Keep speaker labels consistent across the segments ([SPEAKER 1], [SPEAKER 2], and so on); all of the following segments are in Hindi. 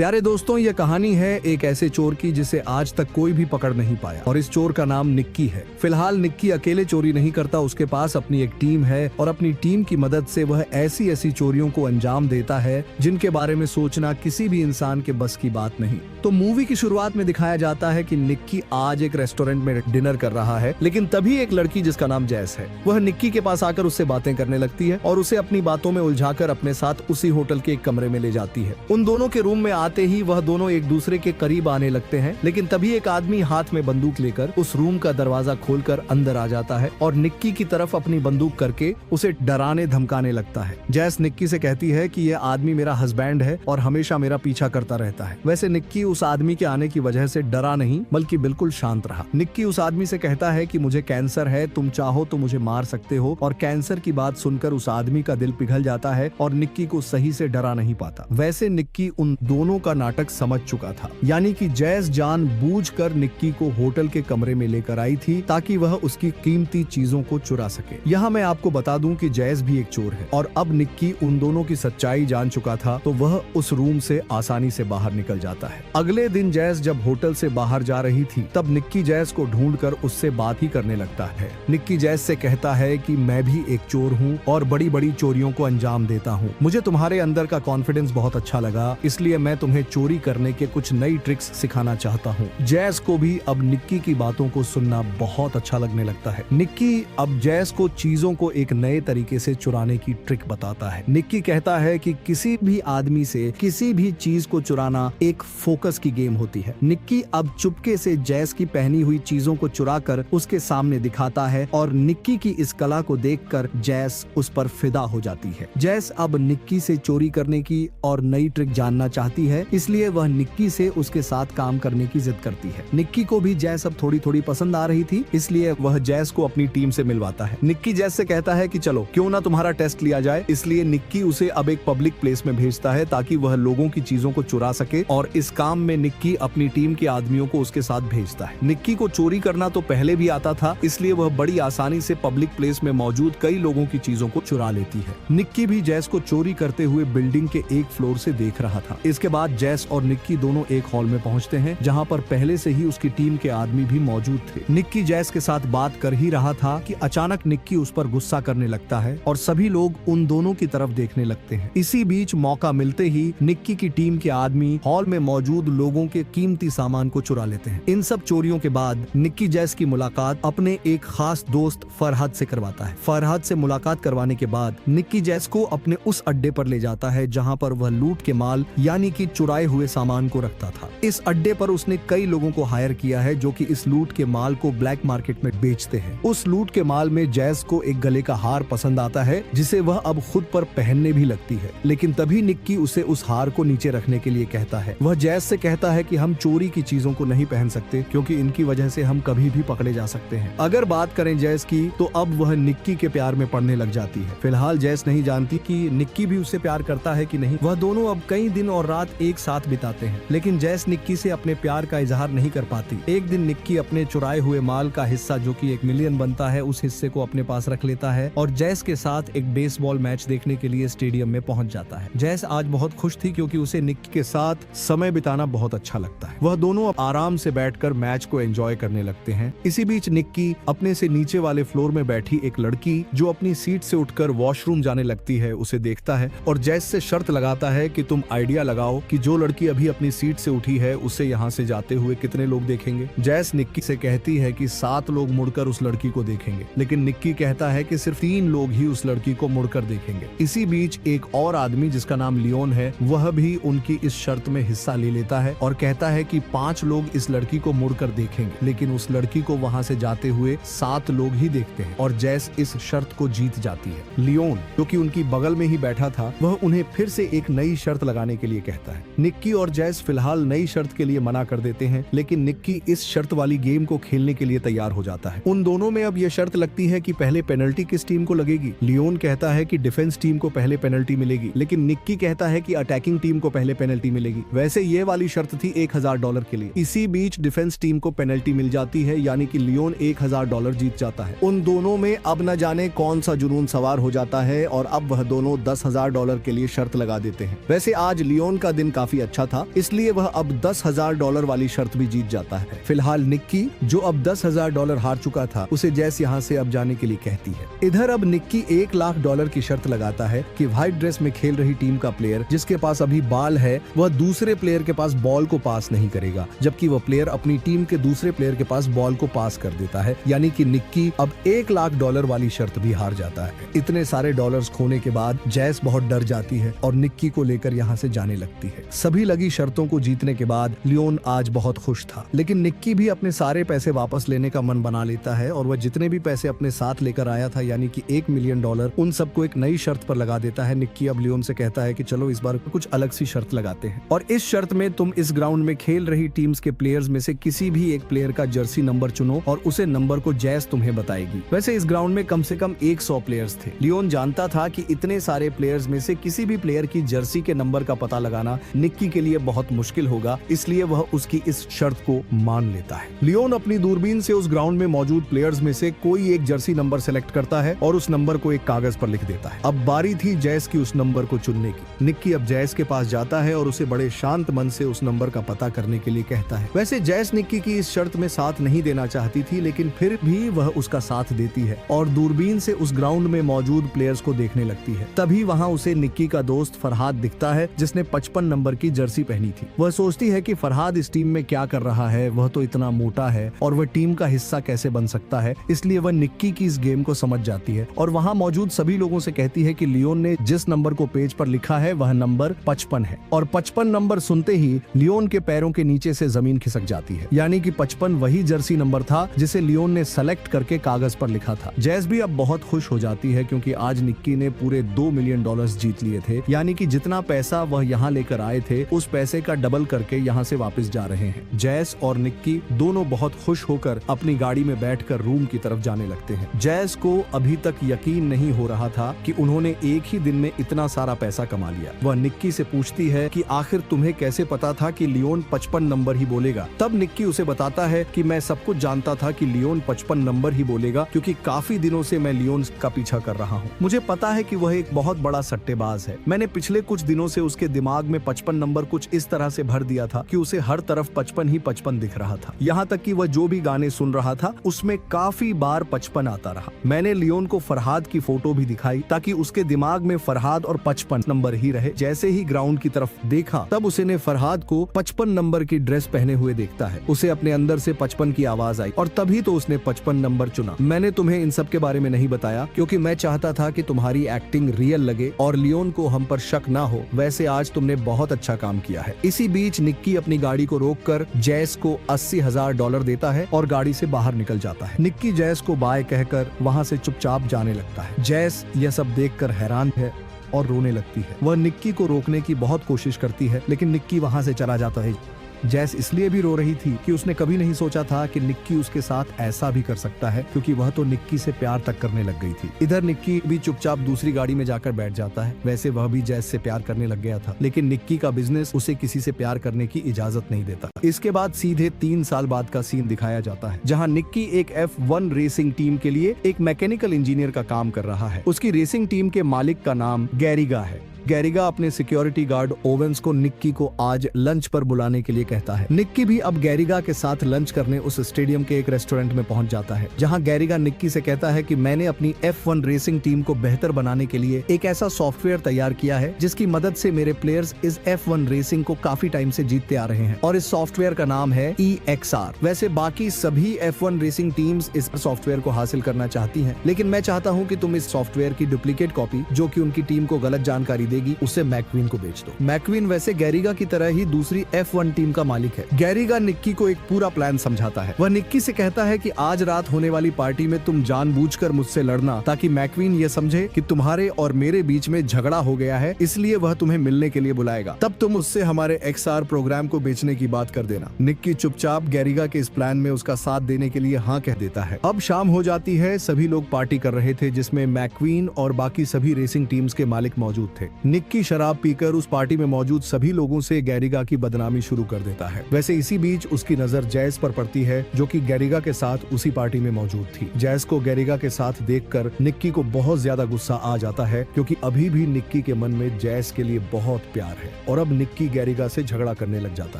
[SPEAKER 1] प्यारे दोस्तों, ये कहानी है एक ऐसे चोर की जिसे आज तक कोई भी पकड़ नहीं पाया और इस चोर का नाम निक्की है। फिलहाल निक्की अकेले चोरी नहीं करता, उसके पास अपनी एक टीम है और अपनी टीम की मदद से वह ऐसी ऐसी चोरियों को अंजाम देता है जिनके बारे में सोचना किसी भी इंसान के बस की बात नहीं। तो मूवी की शुरुआत में दिखाया जाता है कि निक्की आज एक रेस्टोरेंट में डिनर कर रहा है, लेकिन तभी एक लड़की जिसका नाम जैस है वह निक्की के पास आकर उससे बातें करने लगती है और उसे अपनी बातों में उलझाकर अपने साथ उसी होटल के एक कमरे में ले जाती है। उन दोनों के रूम में आते ही वह दोनों एक दूसरे के करीब आने लगते हैं, लेकिन तभी एक आदमी हाथ में बंदूक लेकर उस रूम का दरवाजा खोलकर अंदर आ जाता है और निक्की की तरफ अपनी बंदूक करके उसे डराने धमकाने लगता है। जैस निक्की से कहती है कि यह आदमी मेरा हस्बैंड है और हमेशा मेरा पीछा करता रहता है। वैसे निक्की उस आदमी के आने की वजह से डरा नहीं बल्कि बिल्कुल शांत रहा। निक्की उस आदमी से कहता है कि मुझे कैंसर है, तुम चाहो तो मुझे मार सकते हो, और कैंसर की बात सुनकर उस आदमी का दिल पिघल जाता है और निक्की को सही से डरा नहीं पाता। वैसे निक्की उन दोनों का नाटक समझ चुका था, यानी कि जैस जानबूझकर निक्की को होटल के कमरे में लेकर आई थी ताकि वह उसकी कीमती चीजों को चुरा सके। यहाँ मैं आपको बता दूं कि जैस भी एक चोर है और अब निक्की उन दोनों की सच्चाई जान चुका था तो वह उस रूम से आसानी से बाहर निकल जाता है। अगले दिन जैस जब होटल से बाहर जा रही थी तब निक्की जैस को ढूंढकर उससे बात ही करने लगता है। निक्की जैस से कहता है कि मैं भी एक चोर हूँ और बड़ी बड़ी चोरियों को अंजाम देता हूँ। मुझे तुम्हारे अंदर का कॉन्फिडेंस बहुत अच्छा लगा, इसलिए मैं तुम्हें चोरी करने के कुछ नई ट्रिक्स सिखाना चाहता हूँ। जैस को भी अब निक्की की बातों को सुनना बहुत अच्छा लगने लगता है। निक्की अब जैस को चीजों को एक नए तरीके से चुराने की ट्रिक बताता है। निक्की कहता है कि किसी भी आदमी से किसी भी चीज को चुराना एक फोकस की गेम होती है। निक्की अब चुपके से जैस की पहनी हुई चीजों को चुराकर उसके सामने दिखाता है और निक्की की इस कला को देखकर जैस उस पर फिदा हो जाती है। जैस अब निक्की से चोरी करने की और नई ट्रिक जानना चाहती है, इसलिए वह निक्की से उसके साथ काम करने की जिद करती है। निक्की को भी जैस अब थोड़ी थोड़ी पसंद आ रही थी, इसलिए वह जैस को अपनी टीम से मिलवाता है। निक्की जैस से कहता है कि चलो क्यों ना तुम्हारा टेस्ट लिया जाए, इसलिए निक्की उसे अब एक पब्लिक प्लेस में भेजता है ताकि वह लोगों की चीजों को चुरा सके और इस काम में निक्की अपनी टीम के आदमियों को उसके साथ भेजता है। निक्की को चोरी करना तो पहले भी आता था, इसलिए वह बड़ी आसानी से पब्लिक प्लेस में मौजूद कई लोगों की चीजों को चुरा लेती है। निक्की भी जैस को चोरी करते हुए बिल्डिंग के एक फ्लोर से देख रहा था। इसके बाद जैस और निक्की दोनों एक हॉल में पहुंचते हैं जहां पर पहले से ही उसकी टीम के आदमी भी मौजूद थे। निक्की जैस के साथ बात कर ही रहा था कि अचानक निक्की उस पर गुस्सा करने लगता है और सभी लोग उन दोनों की तरफ देखने लगते हैं। इसी बीच मौका मिलते ही निक्की की टीम के आदमी हॉल में मौजूद लोगों के कीमती सामान को चुरा लेते हैं। इन सब चोरियों के बाद निक्की जैस की मुलाकात अपने एक खास दोस्त फरहद से करवाता है। फरहद से मुलाकात करवाने के बाद निक्की जैस को अपने उस अड्डे पर ले जाता है जहां पर वह लूट के माल यानी कि चुराए हुए सामान को रखता था। इस अड्डे पर उसने कई लोगों को हायर किया है जो कि इस लूट के माल को ब्लैक मार्केट में बेचते हैं। उस लूट के माल में जैस को एक गले का हार पसंद आता है जिसे वह अब खुद पर पहनने भी लगती है, लेकिन तभी निक्की उसे उस हार को नीचे रखने के लिए कहता है। वह जैस से कहता है कि हम चोरी की चीजों को नहीं पहन सकते क्योंकि इनकी वजह से हम कभी भी पकड़े जा सकते हैं। अगर बात करें जैस की तो अब वह निक्की के प्यार में पड़ने लग जाती है। फिलहाल जैस नहीं जानती कि निक्की भी उससे प्यार करता है कि नहीं। वह दोनों अब कई दिन और रात एक साथ बिताते हैं, लेकिन जैस निक्की से अपने प्यार का इजहार नहीं कर पाती। एक दिन निक्की अपने चुराए हुए माल का हिस्सा जो कि 1 मिलियन बनता है उस हिस्से को अपने पास रख लेता है और जैस के साथ एक बेसबॉल मैच देखने के लिए स्टेडियम में पहुंच जाता है। जैस आज बहुत खुश थी क्योंकि उसे निक्की के साथ समय बिताना बहुत अच्छा लगता है। वह दोनों अब आराम से बैठकर मैच को एंजॉय करने लगते हैं। इसी बीच निक्की अपने से नीचे वाले फ्लोर में बैठी एक लड़की जो अपनी सीट से उठकर वॉशरूम जाने लगती है उसे देखता है और जैस से शर्त लगाता है कि तुम आइडिया लगाओ कि जो लड़की अभी अपनी सीट से उठी है उसे यहाँ से जाते हुए कितने लोग देखेंगे। जैस निक्की से कहती है कि 7 लोग मुड़कर उस लड़की को देखेंगे, लेकिन निक्की कहता है कि सिर्फ 3 लोग ही उस लड़की को मुड़कर देखेंगे। इसी बीच एक और आदमी जिसका नाम लियोन है वह भी उनकी इस शर्त में हिस्सा ले लेता है और कहता है कि 5 लोग इस लड़की को मुड़कर देखेंगे, लेकिन उस लड़की को वहाँ से जाते हुए 7 लोग ही देखते हैं और जैस इस शर्त को जीत जाती है। लियोन जो कि उनकी बगल में ही बैठा था वह उन्हें फिर से एक नई शर्त लगाने के लिए कहता है। निक्की और जैस फिलहाल नई शर्त के लिए मना कर देते हैं, लेकिन निक्की इस शर्त वाली गेम को खेलने के लिए तैयार हो जाता है। उन दोनों में अब यह शर्त लगती है कि पहले पेनल्टी किस टीम को लगेगी। लियोन कहता है कि डिफेंस टीम को पहले पेनल्टी मिलेगी, लेकिन निक्की कहता है कि अटैकिंग टीम को पहले पेनल्टी मिलेगी। वैसे ये वाली शर्त थी $1000 के लिए। इसी बीच डिफेंस टीम को पेनल्टी मिल जाती है, यानी कि लियोन $1000 जीत जाता है। उन दोनों में अब न जाने कौन सा जुनून सवार हो जाता है और अब वह दोनों $10,000 के लिए शर्त लगा देते हैं। वैसे आज लियोन का दिन काफी अच्छा था, इसलिए वह अब $10,000 वाली शर्त भी जीत जाता है। फिलहाल निक्की, जो अब $10,000 हार चुका था, उसे जैस यहाँ से अब जाने के लिए कहती है। इधर अब निक्की $1,00,000 की शर्त लगाता है कि व्हाइट ड्रेस में खेल रही टीम का प्लेयर जिसके पास अभी बॉल है, वह दूसरे प्लेयर के पास बॉल को पास नहीं करेगा, जबकि वह प्लेयर अपनी टीम के दूसरे प्लेयर के पास बॉल को पास कर देता है। यानी कि निक्की अब $1,00,000 वाली शर्त भी हार जाता है। इतने सारे डॉलर्स खोने के बाद जैस बहुत डर जाती है और निक्की को लेकर यहाँ से जाने लगती है। सभी लगी शर्तों को जीतने के बाद लियोन आज बहुत खुश था, लेकिन निक्की भी अपने सारे पैसे वापस लेने का मन बना लेता है और वह जितने भी पैसे अपने साथ लेकर आया था, यानी कि $1 मिलियन, उन सबको एक नई शर्त पर लगा देता है। निक्की अब लियोन से कहता है कि चलो इस बार कुछ अलग सी शर्त लगाते हैं, और इस शर्त में तुम इस ग्राउंड में खेल रही टीम्स के प्लेयर्स में से किसी भी एक प्लेयर का जर्सी नंबर चुनो और उसे नंबर को जैस तुम्हें बताएगी। वैसे इस ग्राउंड में कम से कम 100 प्लेयर्स थे। लियोन जानता था कि इतने सारे प्लेयर्स में से किसी भी प्लेयर की जर्सी के नंबर का पता लगाना निक्की के लिए बहुत मुश्किल होगा, इसलिए वह उसकी इस शर्त को मान लेता है। लियोन अपनी दूरबीन से उस ग्राउंड में मौजूद प्लेयर्स में से कोई एक जर्सी नंबर सेलेक्ट करता है और उस नंबर को एक कागज पर लिख देता है। अब बारी थी जैस की उस नंबर को चुनने की। निक्की अब जैस के पास जाता है और उसे बड़े शांत मन से उस नंबर का पता करने के लिए कहता है। वैसे जैस निक्की की इस शर्त में साथ नहीं देना चाहती थी, लेकिन फिर भी वह उसका साथ देती है और दूरबीन से उस ग्राउंड में मौजूद प्लेयर्स को देखने लगती है। तभी वहाँ उसे निक्की का दोस्त फरहाद दिखता है, जिसने 55 नंबर की जर्सी पहनी थी। वह सोचती है कि फरहाद इस टीम में क्या कर रहा है, वह तो इतना मोटा है और वह टीम का हिस्सा कैसे बन सकता है। इसलिए वह निक्की की इस गेम को समझ जाती है और वहाँ मौजूद सभी लोगों से कहती है कि लियोन ने जिस नंबर को पेज पर लिखा है वह नंबर 55 है। और 55 नंबर सुनते ही लियोन के पैरों के नीचे से जमीन खिसक जाती है, यानी कि 55 वही जर्सी नंबर था जिसे लियोन ने सेलेक्ट करके कागज पर लिखा था। जैस भी अब बहुत खुश हो जाती है क्योंकि आज निक्की ने पूरे $2 मिलियन जीत लिए थे, यानी कि जितना पैसा वह यहाँ लेकर आए थे उस पैसे का डबल करके यहाँ से वापस जा रहे हैं। जैस और निक्की दोनों बहुत खुश होकर अपनी गाड़ी में बैठकर रूम की तरफ जाने लगते हैं। जैस को अभी तक यकीन नहीं हो रहा था कि उन्होंने एक ही दिन में इतना सारा पैसा कमा लिया। वह निक्की से पूछती है कि आखिर तुम्हें कैसे पता था कि लियोन 55 नंबर ही बोलेगा। तब निक्की उसे बताता है कि मैं सब कुछ जानता था कि लियोन 55 नंबर ही बोलेगा, क्योंकि काफी दिनों से मैं लियोन का पीछा कर रहा हूँ। मुझे पता है कि वह एक बहुत बड़ा सट्टेबाज है। मैंने पिछले कुछ दिनों से उसके दिमाग में 55 नंबर कुछ इस तरह से भर दिया था कि उसे हर तरफ 55 ही 55 दिख रहा था। यहाँ तक कि वह जो भी गाने सुन रहा था उसमें काफी बार 55 आता रहा। मैंने लियोन को फरहाद की फोटो भी दिखाई ताकि उसके दिमाग में फरहाद और 55 नंबर ही रहे। जैसे ही ग्राउंड की तरफ देखा तब उसने फरहाद को 55 नंबर की ड्रेस पहने हुए देखता है। उसे अपने अंदर से 55 की आवाज आई और तभी तो उसने 55 नंबर चुना। मैंने तुम्हें इन सब के बारे में नहीं बताया क्योंकि मैं चाहता था कि तुम्हारी एक्टिंग रियल लगे और लियोन को हम पर शक ना हो। वैसे आज तुमने बहुत अच्छा काम किया है। इसी बीच निक्की अपनी गाड़ी को रोककर जैस को $80,000 देता है और गाड़ी से बाहर निकल जाता है। निक्की जैस को बाय कहकर वहाँ से चुपचाप जाने लगता है। जैस यह सब देखकर हैरान है और रोने लगती है। वह निक्की को रोकने की बहुत कोशिश करती है, लेकिन निक्की वहाँ से चला जाता है। जैस इसलिए भी रो रही थी कि उसने कभी नहीं सोचा था कि निक्की उसके साथ ऐसा भी कर सकता है, क्योंकि वह तो निक्की से प्यार तक करने लग गई थी। इधर निक्की भी चुपचाप दूसरी गाड़ी में जाकर बैठ जाता है। वैसे वह भी जैस से प्यार करने लग गया था, लेकिन निक्की का बिजनेस उसे किसी से प्यार करने की इजाजत नहीं देता। इसके बाद सीधे 3 साल बाद का सीन दिखाया जाता है, जहाँ निक्की एक F1 रेसिंग टीम के लिए एक मैकेनिकल इंजीनियर का काम कर रहा है। उसकी रेसिंग टीम के मालिक का नाम गैरिगा है। गैरिगा अपने सिक्योरिटी गार्ड ओवेंस को निक्की को आज लंच पर बुलाने के लिए कहता है। निक्की भी अब गैरिगा के साथ लंच करने उस स्टेडियम के एक रेस्टोरेंट में पहुंच जाता है, जहां गैरिगा निक्की से कहता है कि मैंने अपनी F1 रेसिंग टीम को बेहतर बनाने के लिए एक ऐसा सॉफ्टवेयर तैयार किया है जिसकी मदद से मेरे प्लेयर्स इस F1 रेसिंग को काफी टाइम से जीतते आ रहे हैं, और इस सॉफ्टवेयर का नाम है EXR। वैसे बाकी सभी F1 रेसिंग टीम्स इस सॉफ्टवेयर को हासिल करना चाहती हैं, लेकिन मैं चाहता हूं कि तुम इस सॉफ्टवेयर की डुप्लीकेट कॉपी, जो कि उनकी टीम को गलत जानकारी देगी, उसे मैकवीन को बेच दो। मैकवीन वैसे गैरिगा की तरह ही दूसरी F1 टीम का मालिक है। गैरिगा निक्की को एक पूरा प्लान समझाता है। वह निक्की से कहता है कि आज रात होने वाली पार्टी में तुम जानबूझकर मुझसे लड़ना, ताकि मैकवीन ये समझे कि तुम्हारे और मेरे बीच में झगड़ा हो गया है, इसलिए वह तुम्हें मिलने के लिए बुलाएगा। तब तुम उससे हमारे XR प्रोग्राम को बेचने की बात कर देना। निक्की चुपचाप गैरिगा के इस प्लान में उसका साथ देने के लिए हाँ कह देता है। अब शाम हो जाती है। सभी लोग पार्टी कर रहे थे, जिसमें मैकवीन और बाकी सभी रेसिंग टीम्स के मालिक मौजूद थे। निक्की शराब पीकर उस पार्टी में मौजूद सभी लोगों से गैरिगा की बदनामी शुरू कर देता है। वैसे इसी बीच उसकी नजर जैस पर पड़ती है, जो कि गैरिगा के साथ उसी पार्टी में मौजूद थी। जैस को गैरिगा के साथ देखकर निक्की को बहुत ज्यादा गुस्सा आ जाता है, क्योंकि अभी भी निक्की के मन में जैस के लिए बहुत प्यार है और अब निक्की गैरिगा से झगड़ा करने लग जाता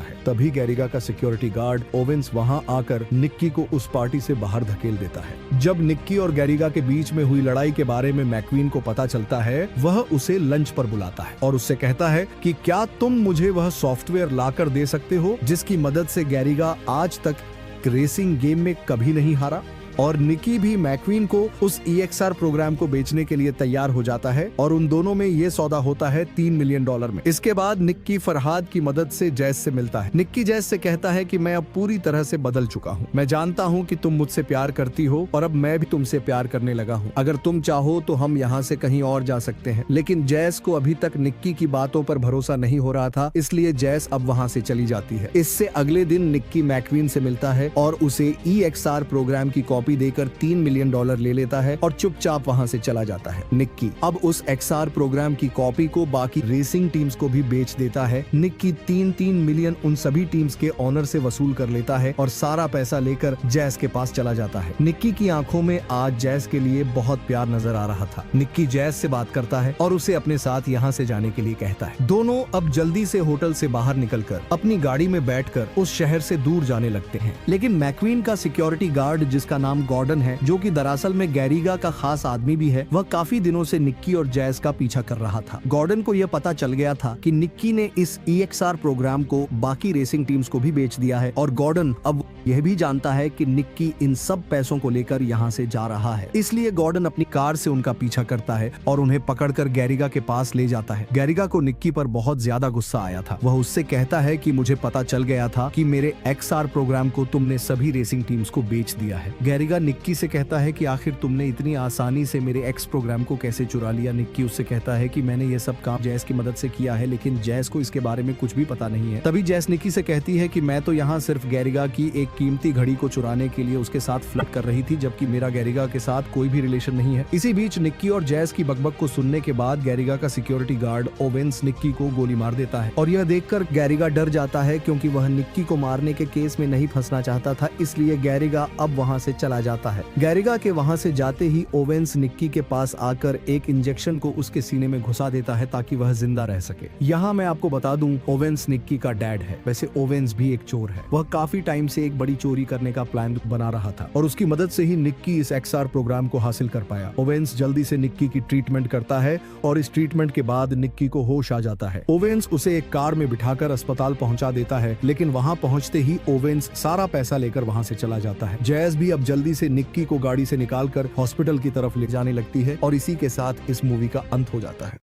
[SPEAKER 1] है। तभी गैरिगा का सिक्योरिटी गार्ड ओवेंस वहां आकर निक्की को उस पार्टी से बाहर धकेल देता है। जब निक्की और गैरिगा के बीच में हुई लड़ाई के बारे में मैक्वीन को पता चलता है, वह उसे लंच पर बुलाता है और उससे कहता है कि क्या तुम मुझे वह सॉफ्टवेयर लाकर दे सकते हो जिसकी मदद से गैरिगा आज तक रेसिंग गेम में कभी नहीं हारा। और निक्की भी मैक्वीन को उस EXR प्रोग्राम को बेचने के लिए तैयार हो जाता है और उन दोनों में ये सौदा होता है $3 मिलियन में। इसके बाद निक्की फरहाद की मदद से जैस से मिलता है। निक्की जैस से कहता है कि मैं अब पूरी तरह से बदल चुका हूँ। मैं जानता हूँ कि तुम मुझसे प्यार करती हो और अब मैं भी तुमसे प्यार करने लगा हूँ। अगर तुम चाहो तो हम यहाँ से कहीं और जा सकते हैं। लेकिन जैस को अभी तक निक्की की बातों पर भरोसा नहीं हो रहा था, इसलिए जैस अब वहाँ से चली जाती है। इससे अगले दिन निक्की मैक्वीन से मिलता है और उसे EXR प्रोग्राम की कॉपी देकर $3 मिलियन ले लेता है और चुपचाप वहां से चला जाता है। निक्की अब उस XR प्रोग्राम की कॉपी को बाकी रेसिंग टीम्स को भी बेच देता है। निक्की 3 मिलियन उन सभी टीम्स के ऑनर से वसूल कर लेता है और सारा पैसा लेकर जैस के पास चला जाता है। निक्की की आंखों में आज जैस के लिए बहुत प्यार नजर आ रहा था। निक्की जैस से बात करता है और उसे अपने साथ यहाँ से जाने के लिए कहता है। दोनों अब जल्दी से होटल से बाहर निकलकर अपनी गाड़ी में बैठकर उस शहर से दूर जाने लगते हैं। लेकिन मैक्वीन का सिक्योरिटी गार्ड, जिसका नाम गॉर्डन है, जो कि दरअसल में गैरिगा का खास आदमी भी है, वह काफी दिनों से निक्की और जैस का पीछा कर रहा था। गॉर्डन को यह पता चल गया था कि निक्की ने इस EXR प्रोग्राम को बाकी रेसिंग टीम्स को भी बेच दिया है और गॉर्डन अब यह भी जानता है कि निक्की इन सब पैसों को लेकर यहाँ से जा रहा है। इसलिए गॉर्डन अपनी कार से उनका पीछा करता है और उन्हें पकड़कर गैरिगा के पास ले जाता है। गैरिगा को निक्की पर बहुत ज्यादा गुस्सा आया था। वह उससे कहता है कि मुझे पता चल गया था कि मेरे XR प्रोग्राम को तुमने सभी रेसिंग टीम्स को बेच दिया है। गैरिगा निक्की से कहता है कि आखिर तुमने इतनी आसानी से मेरे एक्स प्रोग्राम को कैसे चुरा लिया। निक्की उससे कहता है कि मैंने ये सब काम जैस की मदद से किया है, लेकिन जैस को इसके बारे में कुछ भी पता नहीं है। तभी जैस निक्की से कहती है कि मैं तो यहाँ सिर्फ गैरिगा की एक कीमती घड़ी को चुराने के लिए उसके साथ फ्लर्ट कर रही थी, जबकि मेरा गैरिगा के साथ कोई भी रिलेशन नहीं है। इसी बीच निक्की और जैस की बकबक को सुनने के बाद गैरिगा का सिक्योरिटी गार्ड ओवेंस निक्की को गोली मार देता है और यह देखकर गैरिगा डर जाता है, क्योंकि वह निक्की को मारने के केस में नहीं फंसना चाहता था। इसलिए गैरिगा अब वहाँ से चला जाता है। गैरिगा के वहाँ से जाते ही ओवेंस निक्की के पास आकर एक इंजेक्शन को उसके सीने में घुसा देता है ताकि वह जिंदा रह सके। यहाँ मैं आपको बता दूं, ओवेंस निक्की का डैड है। वैसे ओवेंस भी एक चोर है। वह काफी टाइम से एक बड़ी चोरी करने का प्लान बना रहा था और उसकी मदद से ही निक्की इस XR प्रोग्राम को हासिल कर पाया। ओवेंस जल्दी से निक्की की ट्रीटमेंट करता है और इस ट्रीटमेंट के बाद निक्की को होश आ जाता है। ओवेंस उसे एक कार में बिठाकर अस्पताल पहुंचा देता है, लेकिन वहां पहुंचते ही ओवेंस सारा पैसा लेकर वहां से चला जाता है। जैस भी अब जल्दी से निक्की को गाड़ी से निकालकर हॉस्पिटल की तरफ ले जाने लगती है और इसी के साथ इस मूवी का अंत हो जाता है।